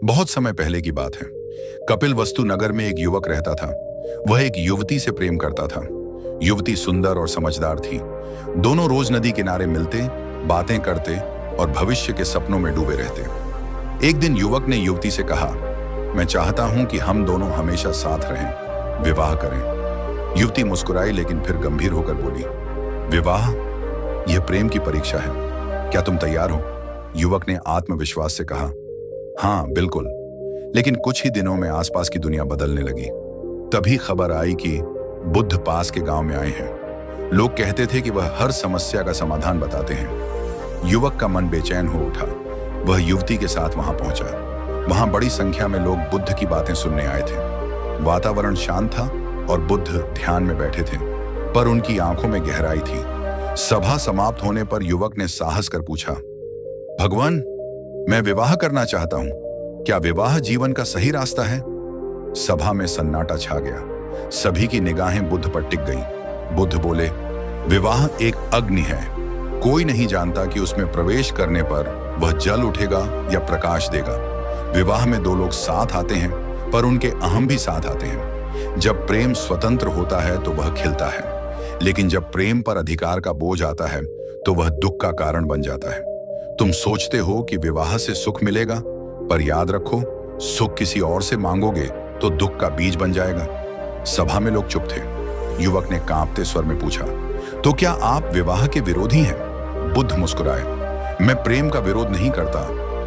बहुत समय पहले की बात है। कपिल वस्तु नगर में एक युवक रहता था। वह एक युवती से प्रेम करता था। युवती सुंदर और समझदार थी। दोनों रोज नदी किनारे मिलते, बातें करते और भविष्य के सपनों में डूबे रहते। एक दिन युवक ने युवती से कहा, मैं चाहता हूं कि हम दोनों हमेशा साथ रहें, विवाह करें। युवती मुस्कुराई लेकिन फिर गंभीर होकर बोली, विवाह? यह प्रेम की परीक्षा है। क्या तुम तैयार हो? युवक ने आत्मविश्वास से कहा, हाँ बिल्कुल। लेकिन कुछ ही दिनों में आसपास की दुनिया बदलने लगी। तभी खबर आई कि बुद्ध पास के गांव में आए हैं। लोग कहते थे कि वह हर समस्या का समाधान बताते हैं। युवक का मन बेचैन हो उठा। वह युवती के साथ वहां पहुंचा। वहां बड़ी संख्या में लोग बुद्ध की बातें सुनने आए थे। वातावरण शांत था और बुद्ध ध्यान में बैठे थे, पर उनकी आंखों में गहराई थी। सभा समाप्त होने पर युवक ने साहस कर पूछा, भगवान, मैं विवाह करना चाहता हूं। क्या विवाह जीवन का सही रास्ता है? सभा में सन्नाटा छा गया। सभी की निगाहें बुद्ध पर टिक गईं। बुद्ध बोले, विवाह एक अग्नि है। कोई नहीं जानता कि उसमें प्रवेश करने पर वह जल उठेगा या प्रकाश देगा। विवाह में दो लोग साथ आते हैं, पर उनके अहम भी साथ आते हैं। जब प्रेम स्वतंत्र होता है तो वह खिलता है, लेकिन जब प्रेम पर अधिकार का बोझ आता है तो वह दुख का कारण बन जाता है। तुम सोचते हो कि विवाह से सुख मिलेगा, पर याद रखो, सुख किसी और से मांगोगे तो दुख का बीज बन जाएगा। सभा में लोग चुप थे। युवक ने कांपते स्वर में पूछा, तो क्या आप विवाह के विरोधी हैं? बुद्ध मुस्कुराए, मैं प्रेम का विरोध नहीं करता,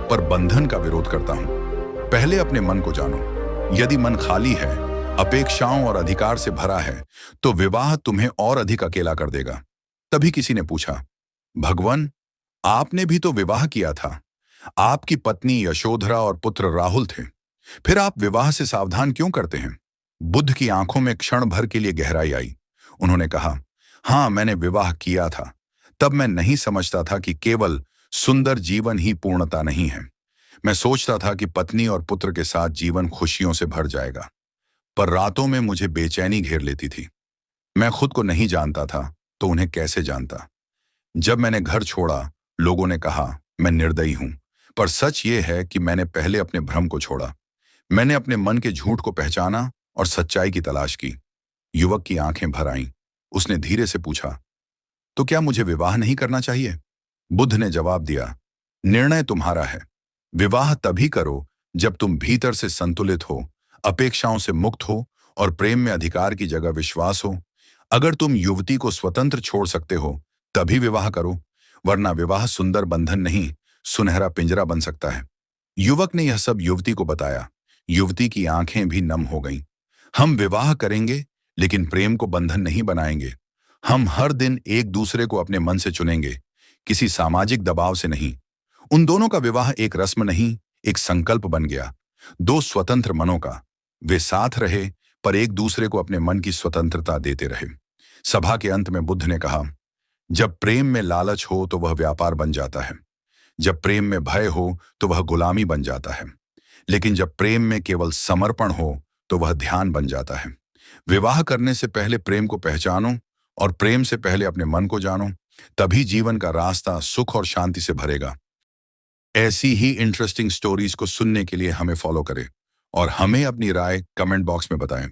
पर बंधन का विरोध करता हूं। पहले अपने मन को जानो। यदि मन खाली है, अपेक्षाओं और अधिकार से भरा है, तो विवाह तुम्हें और अधिक अकेला कर देगा। तभी किसी ने पूछा, भगवान, आपने भी तो विवाह किया था। आपकी पत्नी यशोधरा और पुत्र राहुल थे। फिर आप विवाह से सावधान क्यों करते हैं? बुद्ध की आंखों में क्षण भर के लिए गहराई आई। उन्होंने कहा, हाँ, मैंने विवाह किया था। तब मैं नहीं समझता था कि केवल सुंदर जीवन ही पूर्णता नहीं है। मैं सोचता था कि पत्नी और पुत्र के साथ जीवन खुशियों से भर जाएगा। पर रातों में मुझे बेचैनी घेर लेती थी। मैं खुद को नहीं जानता था, तो उन्हें कैसे जानता? जब मैंने घर छोड़ा, लोगों ने कहा मैं निर्दयी हूं, पर सच ये है कि मैंने पहले अपने भ्रम को छोड़ा। मैंने अपने मन के झूठ को पहचाना और सच्चाई की तलाश की। युवक की आंखें भर आईं। उसने धीरे से पूछा, तो क्या मुझे विवाह नहीं करना चाहिए? बुद्ध ने जवाब दिया, निर्णय तुम्हारा है। विवाह तभी करो जब तुम भीतर से संतुलित हो, अपेक्षाओं से मुक्त हो और प्रेम में अधिकार की जगह विश्वास हो। अगर तुम युवती को स्वतंत्र छोड़ सकते हो, तभी विवाह करो, वरना विवाह सुंदर बंधन नहीं, सुनहरा पिंजरा बन सकता है। युवक ने यह सब युवती को बताया। युवती की आंखें भी नम हो गईं। हम विवाह करेंगे, लेकिन प्रेम को बंधन नहीं बनाएंगे। हम हर दिन एक दूसरे को अपने मन से चुनेंगे, किसी सामाजिक दबाव से नहीं। उन दोनों का विवाह एक रस्म नहीं, एक संकल्प बन गया। दो स्वतंत्र मनों का। वे साथ रहे, पर एक दूसरे को अपने मन की स्वतंत्रता देते रहे। सभा के अंत में बुद्ध ने कहा, जब प्रेम में लालच हो तो वह व्यापार बन जाता है। जब प्रेम में भय हो तो वह गुलामी बन जाता है। लेकिन जब प्रेम में केवल समर्पण हो तो वह ध्यान बन जाता है। विवाह करने से पहले प्रेम को पहचानो और प्रेम से पहले अपने मन को जानो। तभी जीवन का रास्ता सुख और शांति से भरेगा। ऐसी ही इंटरेस्टिंग स्टोरीज को सुनने के लिए हमें फॉलो करें और हमें अपनी राय कमेंट बॉक्स में बताएं।